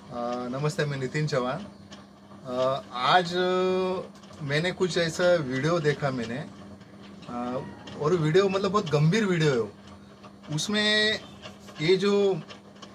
नमस्ते, मैं नितिन चौहान। आज मैंने कुछ ऐसा वीडियो देखा मैंने। और वीडियो मतलब बहुत गंभीर वीडियो है वो। उसमें ये जो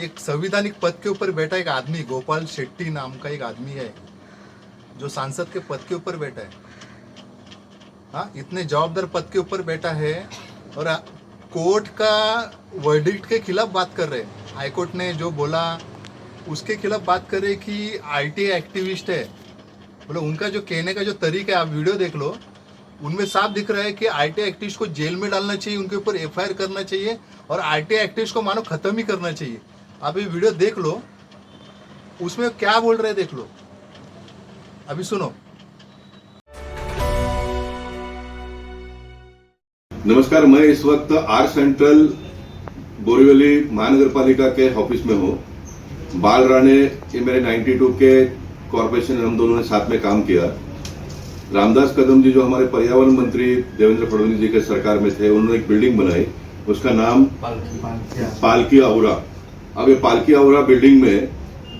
एक संविधानिक पद के ऊपर बैठा एक आदमी, गोपाल शेट्टी नाम का एक आदमी है जो सांसद के पद के ऊपर बैठा है। हाँ, इतने जवाबदार पद के ऊपर बैठा है और कोर्ट का वर्डिक्ट के खिलाफ बात कर रहे हैं। हाईकोर्ट ने जो बोला उसके खिलाफ बात कर रहे कि आईटी एक्टिविस्ट है। बोले उनका जो कहने का जो तरीका है, आप वीडियो देख लो, उनमें साफ दिख रहा है कि आईटी एक्टिविस्ट को जेल में डालना चाहिए, उनके ऊपर एफआईआर करना चाहिए और आईटी एक्टिविस्ट को मानो खत्म ही करना चाहिए। आप ये वीडियो देख लो, उसमें क्या बोल रहे हैं देख लो, अभी सुनो। नमस्कार, मैं इस वक्त आर सेंट्रल बोरीवली महानगर पालिका के ऑफिस में हूँ। बाल राणे ये मेरे 92 के कॉरपोरेशन, हम दोनों ने साथ में काम किया। रामदास कदम जी जो हमारे पर्यावरण मंत्री देवेंद्र फडणवीस जी के सरकार में थे, उन्होंने एक बिल्डिंग बनाई, उसका नाम पालकी अहुरा। अब ये पालकी अहुरा बिल्डिंग में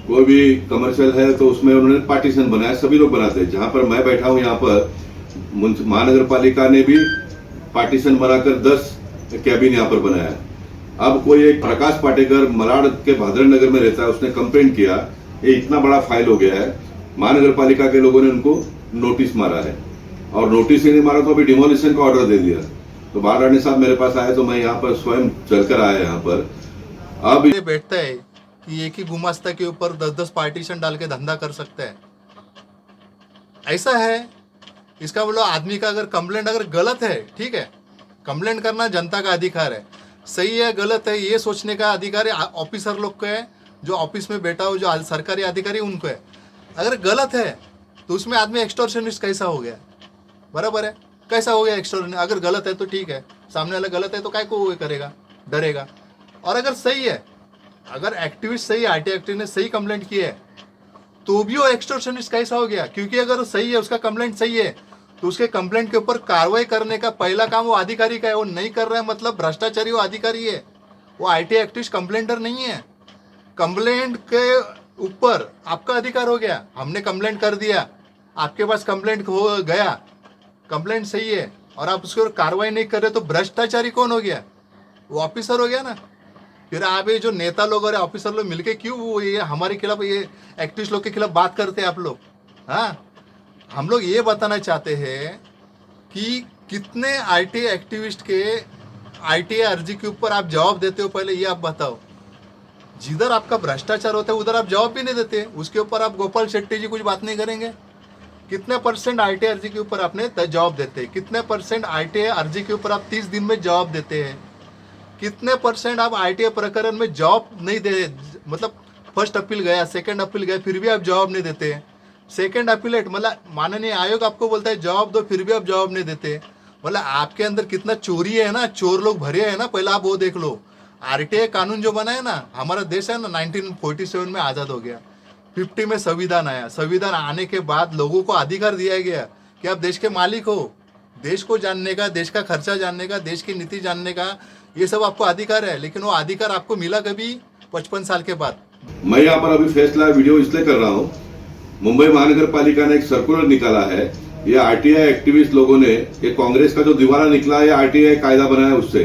कोई भी कमर्शियल है तो उसमें उन्होंने पार्टीशन बनाया, सभी लोग बनाते हैं। जहां पर मैं बैठा हूं, यहाँ पर महानगर पालिका ने भी पार्टीशन बनाकर 10 कैबिन यहाँ पर बनाया है। अब कोई एक प्रकाश पाटेकर मलाड के भादर नगर में रहता है, उसने कंप्लेंट किया, ये इतना बड़ा फाइल हो गया है। महानगर पालिका के लोगों ने उनको नोटिस मारा है और नोटिस ही नहीं मारा तो अभी डिमोलिशन का ऑर्डर दे दिया। तो बाल राणे साहब मेरे पास आए तो मैं यहाँ पर स्वयं चलकर आया यहाँ पर। अब ये बैठता है कि एक ही गुमास्ता के ऊपर 10-10 पार्टीशन डाल के धंधा कर सकता है, ऐसा है। इसका बोलो आदमी का अगर कंप्लेंट अगर गलत है, ठीक है, कंप्लेंट करना जनता का अधिकार है, सही है गलत है ये सोचने का अधिकार ऑफिसर लोग को है, जो ऑफिस में बैठा हो, जो सरकारी अधिकारी उनको है। अगर गलत है तो उसमें आदमी एक्सटॉर्शनिस्ट कैसा हो गया? बराबर है, कैसा हो गया एक्सटॉर्शनिस्ट? अगर गलत है तो ठीक है, सामने वाला गलत है तो काय को करेगा, डरेगा। और अगर सही है, अगर एक्टिविस्ट सही, आईटी एक्टिविस्ट ने सही कंप्लेंट की है, तो भी वो एक्सटॉर्शनिस्ट कैसा हो गया? क्योंकि अगर सही है, उसका कंप्लेंट सही है, तो उसके कंप्लेंट के ऊपर कार्रवाई करने का पहला काम वो अधिकारी का है। वो नहीं कर रहा है मतलब भ्रष्टाचारी वो अधिकारी है, वो आईटी एक्टिविस्ट कंप्लेंटर नहीं है। कंप्लेंट के ऊपर आपका अधिकार हो गया, हमने कंप्लेंट कर दिया, आपके पास कंप्लेंट हो गया, कंप्लेंट सही है और आप उसके ऊपर कार्रवाई नहीं कर रहे, तो भ्रष्टाचारी कौन हो गया? वो ऑफिसर हो गया ना। फिर आप ये जो नेता लोग और ऑफिसर लोग मिलके क्यों वो ये हमारे खिलाफ, ये एक्टिविस्ट लोग के खिलाफ बात करते हैं आप लोग? हाँ, हम लोग ये बताना चाहते हैं कि कितने आईटी एक्टिविस्ट के आईटी अर्जी के ऊपर आप जवाब देते हो, पहले ये आप बताओ। जिधर आपका भ्रष्टाचार होता है उधर आप जवाब भी नहीं देते, उसके ऊपर आप गोपाल शेट्टी जी कुछ बात नहीं करेंगे। कितने परसेंट आईटी अर्जी के ऊपर आपने जवाब देते हैं? कितने परसेंट आईटी अर्जी के ऊपर आप 30 दिन में जवाब देते हैं? कितने परसेंट आप आईटी प्रकरण में जवाब नहीं दे, मतलब फर्स्ट अपील गया, सेकंड अपील गया, फिर भी आप जवाब नहीं देते हैं। सेकंड अपीलेट मतलब माननीय आयोग आपको बोलता है जवाब दो, फिर भी आप जवाब नहीं देते। मतलब आपके अंदर कितना चोरी है ना, चोर लोग भरे हैं ना, पहले आप वो देख लो। आरटीआई कानून जो बना है ना, हमारा देश है ना 1947 में आज़ाद हो गया, 50 में संविधान आया। संविधान आने के बाद लोगों को अधिकार दिया गया कि आप देश के मालिक हो, देश को जानने का, देश का खर्चा जानने का, देश की नीति जानने का, ये सब आपको अधिकार है। लेकिन वो अधिकार आपको मिला कभी? 55 साल के बाद। मैं यहाँ पर अभी फैसला वीडियो इसलिए कर रहा हूँ, मुंबई महानगर पालिका ने एक सर्कुलर निकाला है। ये आरटीआई एक्टिविस्ट लोगों ने, ये कांग्रेस का जो दीवारा निकला है, आरटीआई कायदा बनाया उससे।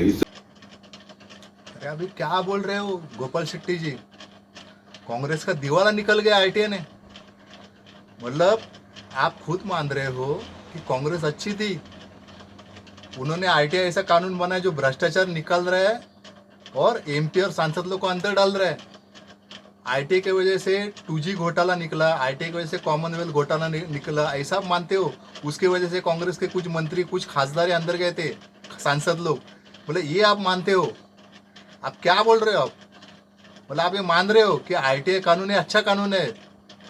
अरे अभी क्या बोल रहे हो गोपाल शेट्टी जी? कांग्रेस का दीवारा निकल गया आईटीआई ने? मतलब आप खुद मान रहे हो कि कांग्रेस अच्छी थी, उन्होंने आईटीआई ऐसा कानून बनाया जो भ्रष्टाचार निकाल रहा है और एमपी और सांसद लोग को अंदर डाल रहा है। आईटी की वजह से 2G घोटाला निकला, आईटी की वजह से कॉमनवेल्थ घोटाला निकला, ऐसा आप मानते हो? उसकी वजह से कांग्रेस के कुछ मंत्री, कुछ खासदार अंदर गए थे, सांसद लोग, बोले ये आप मानते हो? आप क्या बोल रहे हो आप? मतलब आप ये मान रहे हो कि आईटीआई कानून है, अच्छा कानून है,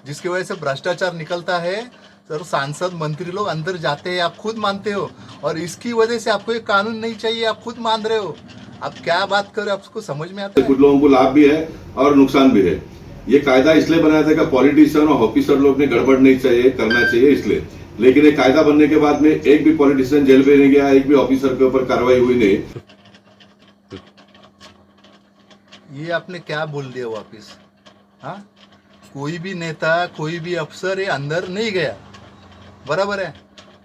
जिसकी वजह से भ्रष्टाचार निकलता है, सर सांसद मंत्री लोग अंदर जाते हैं, आप खुद मानते हो, और इसकी वजह से आपको ये कानून नहीं चाहिए, आप खुद मान रहे हो। आप क्या बात कर रहे हो? आपको समझ में आता है? कुछ लोगों को लाभ भी है और नुकसान भी है। ये कायदा इसलिए बनाया था कि पॉलिटिशियन और ऑफिसर लोग ने गड़बड़ नहीं चाहिए करना चाहिए इसलिए। लेकिन ये कायदा बनने के बाद में एक भी पॉलिटिशियन जेल में नहीं गया, एक भी ऑफिसर के ऊपर कार्रवाई हुई नहीं। ये आपने क्या बोल दिया वापिस? हाँ, कोई भी नेता, कोई भी अफसर ये अंदर नहीं गया, बराबर है।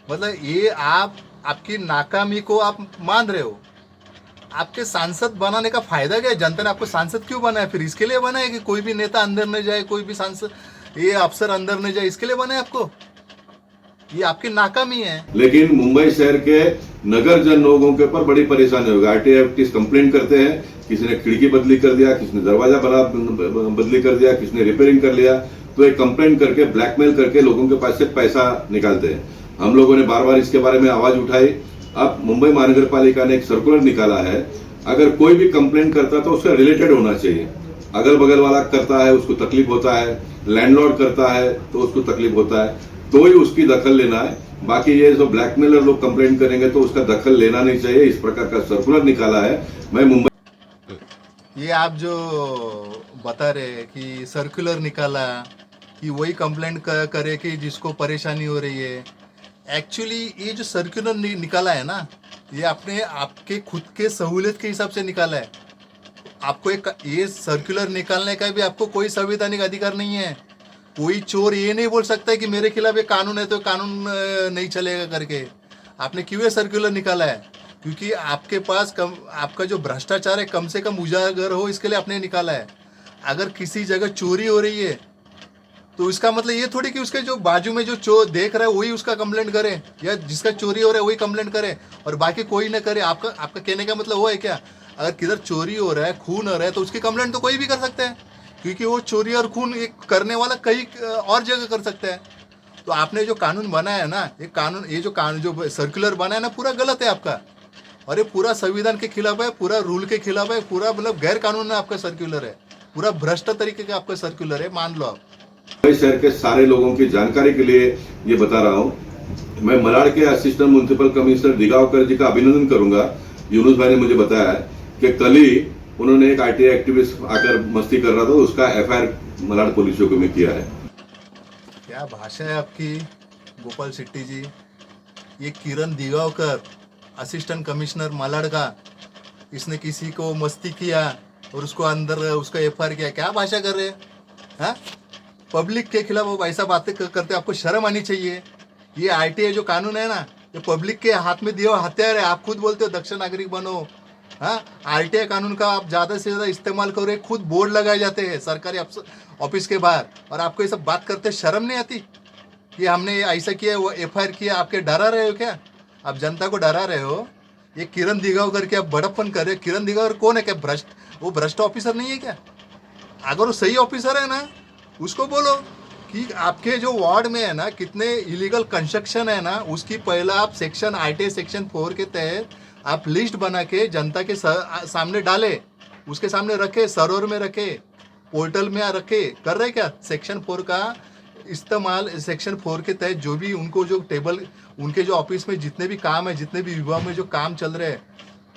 मतलब ये आपकी नाकामी को आप मान रहे हो। आपके सांसद बनाने का फायदा क्या है? जनता ने आपको सांसद क्यों बनाया? फिर इसके लिए बनाया कि कोई भी नेता अंदर न जाए, कोई भी सांसद, ये अफसर अंदर न जाए, इसके लिए बनाया आपको? ये आपकी नाकामी है। लेकिन मुंबई शहर के नगर जन लोगों के ऊपर बड़ी परेशानी होगी। आरटीआई कंप्लेंट करते हैं, किसी ने खिड़की बदली कर दिया, किसी ने दरवाजा बदली कर दिया, किसी ने रिपेयरिंग कर लिया, तो एक कंप्लेंट करके ब्लैकमेल करके लोगों के पास से पैसा निकालते हैं। हम लोगों ने बार बार इसके बारे में आवाज उठाई। अब मुंबई महानगर पालिका ने एक सर्कुलर निकाला है, अगर कोई भी कंप्लेंट करता तो उसका रिलेटेड होना चाहिए। अगल बगल वाला करता है उसको तकलीफ होता है, लैंडलॉर्ड करता है तो उसको तकलीफ होता है, तो ही उसकी दखल लेना है। बाकी ये जो ब्लैकमेलर लोग कंप्लेंट करेंगे तो उसका दखल लेना नहीं चाहिए। इस प्रकार का सर्कुलर निकाला है। मैं मुंबई, ये आप जो बता रहे हैं कि सर्कुलर निकाला कि वही कंप्लेंट करे कि जिसको परेशानी हो रही है, एक्चुअली ये जो सर्कुलर निकाला है ना, ये आपने आपके खुद के सहूलियत के हिसाब से निकाला है। आपको एक ये सर्कुलर निकालने का भी आपको कोई संवैधानिक अधिकार नहीं है। कोई चोर ये नहीं बोल सकता है कि मेरे खिलाफ ये कानून है तो कानून नहीं चलेगा करके। आपने क्यों ये सर्कुलर निकाला है? क्योंकि आपके पास आपका जो भ्रष्टाचार है कम से कम उजागर हो, इसके लिए आपने निकाला है। अगर किसी जगह चोरी हो रही है तो इसका मतलब ये थोड़ी कि उसके जो बाजू में जो चोर देख रहा है वही उसका कंप्लेंट करे, या जिसका चोरी हो रहा है वही कंप्लेंट करे और बाकी कोई ना करे। आपका कहने का मतलब वो है क्या? अगर किधर चोरी हो रहा है, खून हो रहा है, तो उसकी कंप्लेंट तो कोई भी कर सकता है, क्योंकि वो चोरी और खून एक करने वाला कई और जगह कर सकता है। तो आपने जो कानून बनाया है ना, ये जो सर्कुलर बनाया है ना, पूरा गलत है आपका। और ये पूरा संविधान के खिलाफ है, पूरा रूल के खिलाफ है, पूरा मतलब गैर कानून आपका सर्कुलर है, पूरा भ्रष्ट तरीके का आपका सर्कुलर है, मान लो आप। मुंबई शहर के सारे लोगों की जानकारी के लिए ये बता रहा हूँ। मैं मलाड के असिस्टेंट म्युनिसिपल कमिश्नर दिगावकर जी का अभिनंदन करूंगा। यूनुस भाई ने मुझे बताया कि कल ही उन्होंने एक आरटीआई एक्टिविस्ट आकर मस्ती कर रहा था, उसका एफआईआर मलाड पुलिस चौकी में किया है। क्या भाषा है आपकी गोपाल शेट्टी जी। ये किरण दिगावकर, असिस्टेंट कमिश्नर मलाड का, इसने किसी को मस्ती किया और उसको अंदर उसका एफआईआर किया। क्या भाषा कर रहे हैं? हाँ, पब्लिक के खिलाफ वो ऐसा बातें करते, आपको शर्म आनी चाहिए। ये आरटीआई जो कानून है ना, ये पब्लिक के हाथ में दिया हुआ हथियार है। आप खुद बोलते हो दक्ष नागरिक बनो। हाँ, आरटीआई कानून का आप ज़्यादा से ज़्यादा इस्तेमाल करो। खुद बोर्ड लगाए जाते हैं सरकारी ऑफिस के बाहर, और आपको ये सब बात करते शर्म नहीं आती कि हमने ऐसा किया, वो एफआईआर किया? आपके डरा रहे हो क्या? आप जनता को डरा रहे हो। ये किरण दिगावकर के आप बड़प्पन कर रहे हो। किरण दिगावकर कौन है? क्या वो भ्रष्ट ऑफिसर नहीं है क्या? अगर वो सही ऑफिसर है ना, उसको बोलो कि आपके जो वार्ड में है ना कितने इलीगल कंस्ट्रक्शन है ना, उसकी पहला आप सेक्शन आरटीआई सेक्शन 4 के तहत आप लिस्ट बना के जनता के सामने डाले, उसके सामने रखे, सर्वर में रखे, पोर्टल में रखे। कर रहे क्या? सेक्शन 4 का इस्तेमाल, सेक्शन 4 के तहत जो भी उनको जो टेबल, उनके जो ऑफिस में जितने भी काम है, जितने भी विभाग में जो काम चल रहे हैं,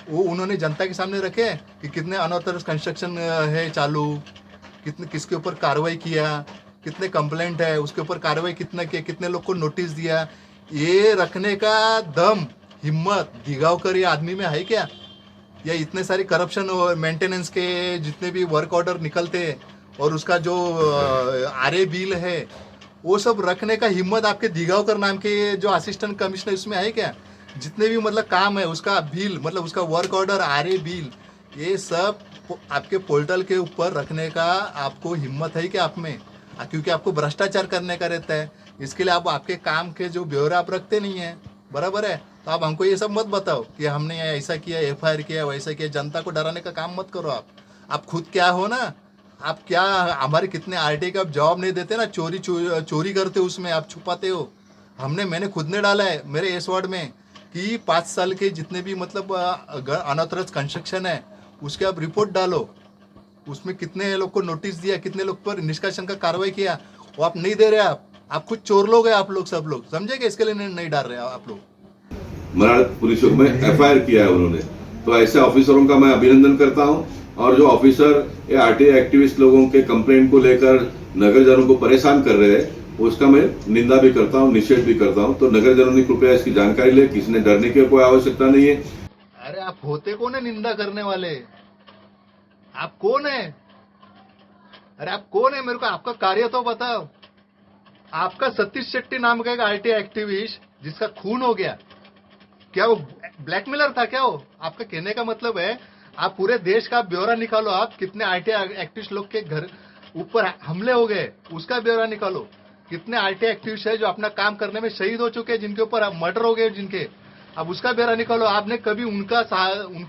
वो उन्होंने जनता के सामने रखे कि कितने अनऑथराइज्ड कंस्ट्रक्शन है चालू, कितने किसके ऊपर कार्रवाई किया, कितने कंप्लेंट है, उसके ऊपर कार्रवाई कितना किया, कितने लोग को नोटिस दिया। ये रखने का दम, हिम्मत दिगावकर ये आदमी में है क्या? या इतने सारे करप्शन और मेंटेनेंस के जितने भी वर्क ऑर्डर निकलते हैं और उसका जो आरए बिल है, वो सब रखने का हिम्मत आपके दिगावकर नाम के जो असिस्टेंट कमिश्नर इसमें है क्या? जितने भी मतलब काम है उसका बिल, मतलब उसका वर्क ऑर्डर, आरए बिल, ये सब आपके पोर्टल के ऊपर रखने का आपको हिम्मत है क्या आप में? क्योंकि आपको भ्रष्टाचार करने का रहता है, इसके लिए आप आपके काम के जो ब्यौरा आप रखते नहीं है, बराबर है। तो आप हमको ये सब मत बताओ कि हमने ऐसा किया, एफआईआर किया, वैसा किया। जनता को डराने का काम मत करो आप खुद क्या हो ना। आप क्या, हमारे कितने आरटीआई का आप जवाब नहीं देते ना, चोरी करते हो, उसमें आप छुपाते हो। मैंने खुद ने डाला है मेरे इस वार्ड में कि 5 साल के जितने भी मतलब अनऑथराइज्ड कंस्ट्रक्शन है उसके आप रिपोर्ट डालो, उसमें कितने लोग को नोटिस दिया, कितने लोग पर निष्कासन का कार्रवाई किया, वो आप नहीं दे रहे। आप खुद चोर लोग हैं, आप लोग सब लोग समझेंगे, इसके लिए नहीं डाल रहे आप लोग। मलाड पुलिस चौक में एफआईआर किया है उन्होंने, तो ऐसे ऑफिसरों का मैं अभिनंदन करता हूं। और जो ऑफिसर आरटीआई एक्टिविस्ट लोगों के कंप्लेंट को लेकर नगर जनों को परेशान कर रहे हैं, उसका मैं निंदा भी करता हूं, निषेध भी करता हूं। तो नगर जनों ने कृपया इसकी जानकारी ले, किसी ने डरने की कोई आवश्यकता नहीं है। अरे आप होते कौन है निंदा करने वाले? आप कौन है? अरे आप कौन है, मेरे को आपका कार्य तो बताओ। आपका सतीश शेट्टी नाम का एक आईटी एक्टिविस्ट जिसका खून हो गया, क्या वो ब्लैकमेलर था क्या? वो आपका कहने का मतलब है आप पूरे देश का ब्यौरा निकालो, आप कितने आईटी एक्टिविस्ट लोग के घर ऊपर हमले हो गए उसका ब्यौरा निकालो। कितने आईटी एक्टिविस्ट है जो अपना काम करने में शहीद हो चुके हैं, जिनके ऊपर मर्डर हो गए जिनके, अब उसका ब्यौरा निकालो। आपने कभी उनका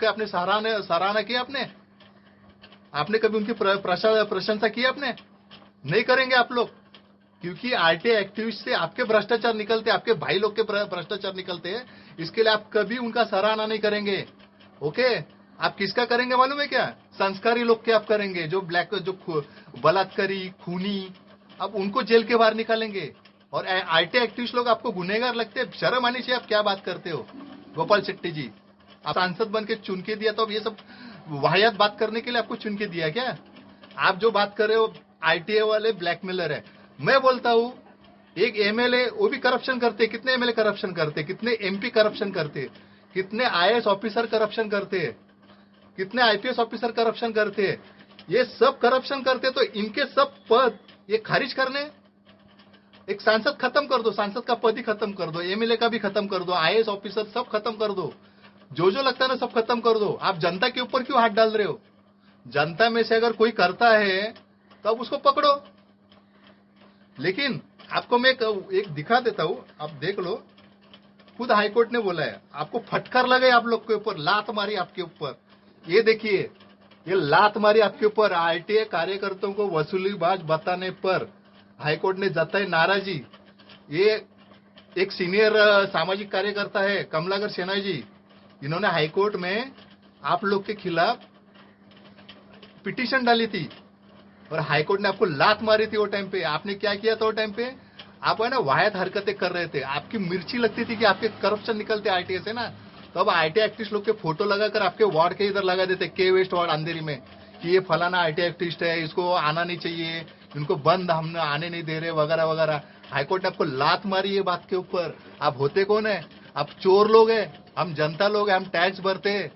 अपने सराहना की? आपने कभी उनकी प्रशंसा की? आपने नहीं करेंगे आप लोग, क्योंकि आईटी एक्टिविस्ट से आपके भ्रष्टाचार निकलते, आपके भाई लोग के भ्रष्टाचार निकलते हैं, इसके लिए आप कभी उनका सराहना नहीं करेंगे। ओके, आप किसका करेंगे मालूम है क्या? संस्कारी लोग के आप करेंगे, जो बलात्कारी, खूनी, अब उनको जेल के बाहर निकालेंगे। और आईटी एक्टिविस्ट लोग आपको गुनहगार लगते हैं? शर्म आनी चाहिए, आप क्या बात करते हो गोपाल शेट्टी जी? आप सांसद बन के चुन के दिया तो अब ये सब वाहियात बात करने के लिए आपको चुन के दिया क्या? आप जो बात कर रहे हो आईटीए वाले ब्लैकमेलर है। मैं बोलता हूं एक एमएलए, वो भी करप्शन करते, कितने एमएलए करप्शन करते, कितने एमपी करप्शन करते, कितने आईएएस ऑफिसर करप्शन करते, कितने आईपीएस ऑफिसर करप्शन करते, ये सब करप्शन करते, तो इनके सब पद ये खारिज करने? एक सांसद खत्म कर दो, सांसद का पद ही खत्म कर दो, एमएलए का भी खत्म कर दो, आईएएस ऑफिसर सब खत्म कर दो, जो लगता है ना सब खत्म कर दो। आप जनता के ऊपर क्यों हाथ डाल रहे हो? जनता में से अगर कोई करता है तो आप उसको पकड़ो। लेकिन आपको मैं एक दिखा देता हूं, आप देख लो, खुद हाईकोर्ट ने बोला है, आपको फटकार लगे आप लोग के ऊपर, लात मारी आपके ऊपर। ये देखिए, ये लात मारी आपके ऊपर आईटीए कार्यकर्ताओं को वसूलीबाज बताने पर हाईकोर्ट ने जताई नाराजगी। ये एक सीनियर सामाजिक कार्यकर्ता है कमलाकर शेनाई जी, इन्होंने हाईकोर्ट में आप लोग के खिलाफ पिटीशन डाली थी और हाईकोर्ट ने आपको लात मारी थी। वो टाइम पे आपने क्या किया था? वो टाइम पे आप है ना वाहियात हरकतें कर रहे थे, आपकी मिर्ची लगती थी कि आपके करप्शन निकलते आईटीए से ना, तो अब आईटी एक्टिविस्ट लोग के फोटो लगाकर आपके वार्ड के इधर लगा देते, के वेस्ट वार्ड अंधेरी में, कि ये फलाना आईटी एक्टिविस्ट है, इसको आना नहीं चाहिए, इनको बंद, हम आने नहीं दे रहे, वगैरह वगैरह। हाईकोर्ट ने आपको लात मारी ये बात के ऊपर। आप होते कौन है? आप चोर लोग हैं, हम जनता लोग हैं, हम टैक्स भरते हैं,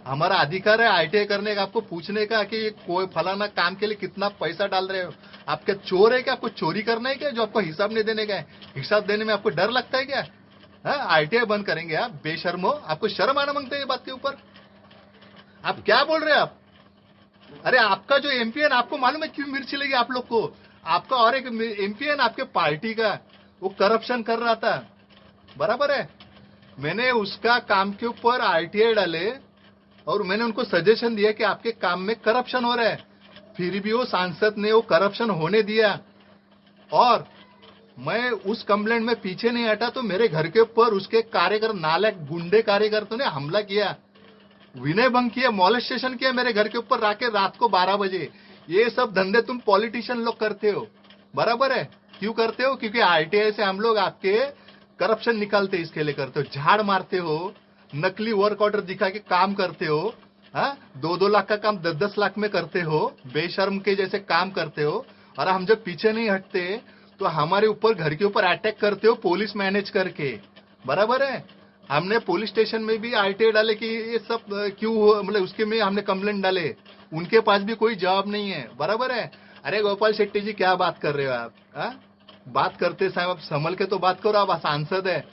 हमारा अधिकार है आईटीआई करने का, आपको पूछने का कि ये कोई फलाना काम के लिए कितना पैसा डाल रहे हो। आप क्या चोर है क्या? आपको चोरी करना है क्या, जो आपको हिसाब नहीं देने का है? हिसाब देने में आपको डर लगता है क्या? आईटीआई बंद करेंगे आप? बेशर्मो, आपको शर्म आना मांगते हैं ये बात के ऊपर? आप क्या बोल रहे हैं आप? अरे आपका जो एमपी है ना, आपको मालूम है क्यों मिर्ची लगी आप लोग को? आपका और एक एमपी है ना आपके पार्टी का, वो करप्शन कर रहा था, बराबर है? मैंने उसका काम के ऊपर आईटीआई डाले और मैंने उनको सजेशन दिया कि आपके काम में करप्शन हो रहा है, फिर भी वो सांसद ने वो करप्शन होने दिया और मैं उस कंप्लेंट में पीछे नहीं हटा, तो मेरे घर के ऊपर उसके कार्यकर नालायक गुंडे कार्यकर्ताओं ने हमला किया, विनय भंग किया, मॉलेस्टेशन किया मेरे घर के ऊपर आके रात को 12 बजे। ये सब धंधे तुम पॉलिटिशियन लोग करते हो, बराबर है? क्यों करते हो? क्योंकि आईटीआई से हम लोग आपके करप्शन निकालते, इसके लिए करते हो। झाड़ मारते हो, नकली वर्क ऑर्डर दिखा के काम करते हो, 2-2 लाख का काम 10-10 लाख में करते हो, बेशर्म के जैसे काम करते हो। और हम जब पीछे नहीं हटते तो हमारे ऊपर, घर के ऊपर अटैक करते हो पुलिस मैनेज करके, बराबर है? हमने पुलिस स्टेशन में भी आईटीआई डाले कि ये सब क्यों हो, मतलब उसके में हमने कंप्लेंट डाले, उनके पास भी कोई जवाब नहीं है, बराबर है? अरे गोपाल शेट्टी जी, क्या बात कर रहे हो आप? बात करते साहब संभल के तो बात करो, आप सांसद है।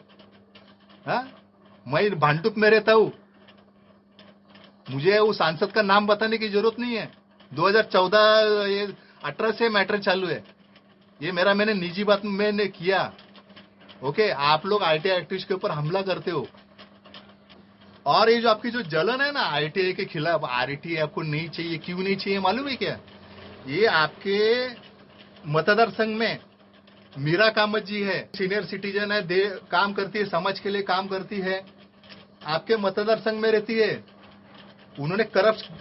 मैं भांडुप में रहता हूं, मुझे वो सांसद का नाम बताने की जरूरत नहीं है। 2014-18 से मैटर चालू है, ये मैंने निजी बात मैंने किया। ओके, आप लोग आईटीआई एक्टिविस्ट के ऊपर हमला करते हो। और ये जो आपकी जो जलन है ना आईटीआई के खिलाफ, आरटीआई आपको नहीं चाहिए, क्यों नहीं चाहिए मालूम है क्या? ये आपके मतदार संघ में मीरा कामत जी है, सीनियर सिटीजन है, काम करती है, समाज के लिए काम करती है, आपके मतदार संघ में रहती है। उन्होंने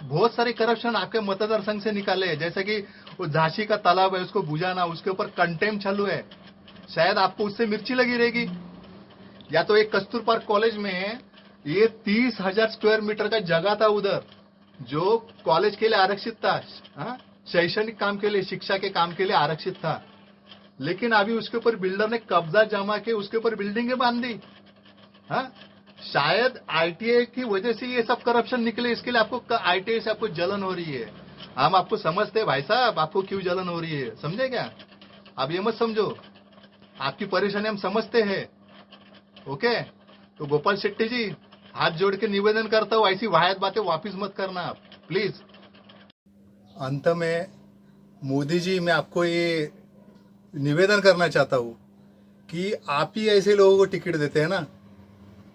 बहुत सारे करप्शन आपके मतदार संघ से निकाले हैं, जैसे कि वो झांसी का तालाब है उसको बुझाना, उसके ऊपर कंटेम्प चालू है, शायद आपको उससे मिर्ची लगी रहेगी। या तो एक कस्तूर पार्क कॉलेज में ये 30,000 स्क्वायर मीटर का जगह था उधर, जो कॉलेज के लिए आरक्षित था, शैक्षणिक काम के लिए, शिक्षा के काम के लिए आरक्षित था, लेकिन अभी उसके ऊपर बिल्डर ने कब्जा जमा के उसके ऊपर बिल्डिंगें बांध दी। शायद आईटीआई की वजह से ये सब करप्शन निकले, इसके लिए आपको आईटीआई से आपको जलन हो रही है। हम आपको समझते हैं भाई साहब, आपको क्यों जलन हो रही है, समझे क्या? आप ये मत समझो, आपकी परेशानी हम समझते हैं। ओके, तो गोपाल शेट्टी जी, हाथ जोड़ के निवेदन करता हूँ, ऐसी वाहियात बातें वापिस मत करना आप, प्लीज। अंत में मोदी जी, मैं आपको ये निवेदन करना चाहता हूँ कि आप ही ऐसे लोगों को टिकट देते हैं ना।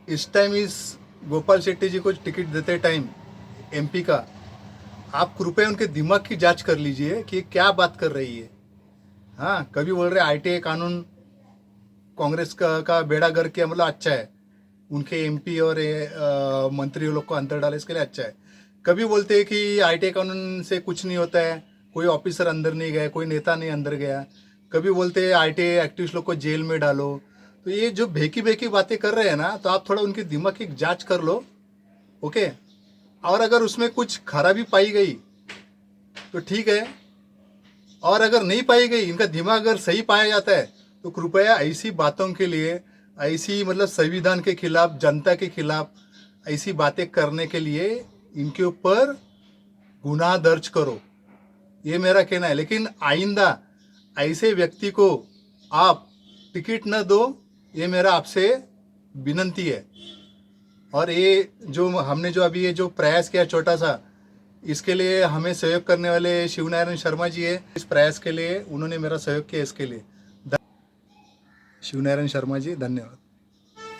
इस टाइम इस गोपाल शेट्टी जी को टिकट देते टाइम एमपी का, आप कृपया उनके दिमाग की जांच कर लीजिए कि ये क्या बात कर रही है। हाँ, कभी बोल रहे आईटीआई कानून कांग्रेस का बेड़ा गर्क किया, मतलब अच्छा है, उनके एमपी और मंत्री लोग को अंतर डाले, इसके लिए अच्छा है। कभी बोलते हैं कि आईटीआई कानून से कुछ नहीं होता है, कोई ऑफिसर अंदर नहीं गया, कोई नेता नहीं अंदर गया। कभी बोलते हैं आईटीआई एक्टिविस्ट लोग को जेल में डालो। तो ये जो भेकी भेकी बातें कर रहे हैं ना, तो आप थोड़ा उनके दिमाग की जांच कर लो। ओके, और अगर उसमें कुछ खराबी पाई गई तो ठीक है, और अगर नहीं पाई गई, इनका दिमाग अगर सही पाया जाता है, तो कृपया ऐसी बातों के लिए, ऐसी मतलब संविधान के खिलाफ, जनता के खिलाफ ऐसी बातें करने के लिए इनके ऊपर गुनाह दर्ज करो, ये मेरा कहना है। लेकिन आइंदा ऐसे व्यक्ति को आप टिकट न दो, ये मेरा आपसे विनंती है। और ये जो हमने जो अभी ये जो प्रयास किया छोटा सा, इसके लिए हमें सहयोग करने वाले शिवनारायण शर्मा जी है। इस प्रयास के लिए उन्होंने मेरा सहयोग किया, इसके लिए शिवनारायण शर्मा जी धन्यवाद।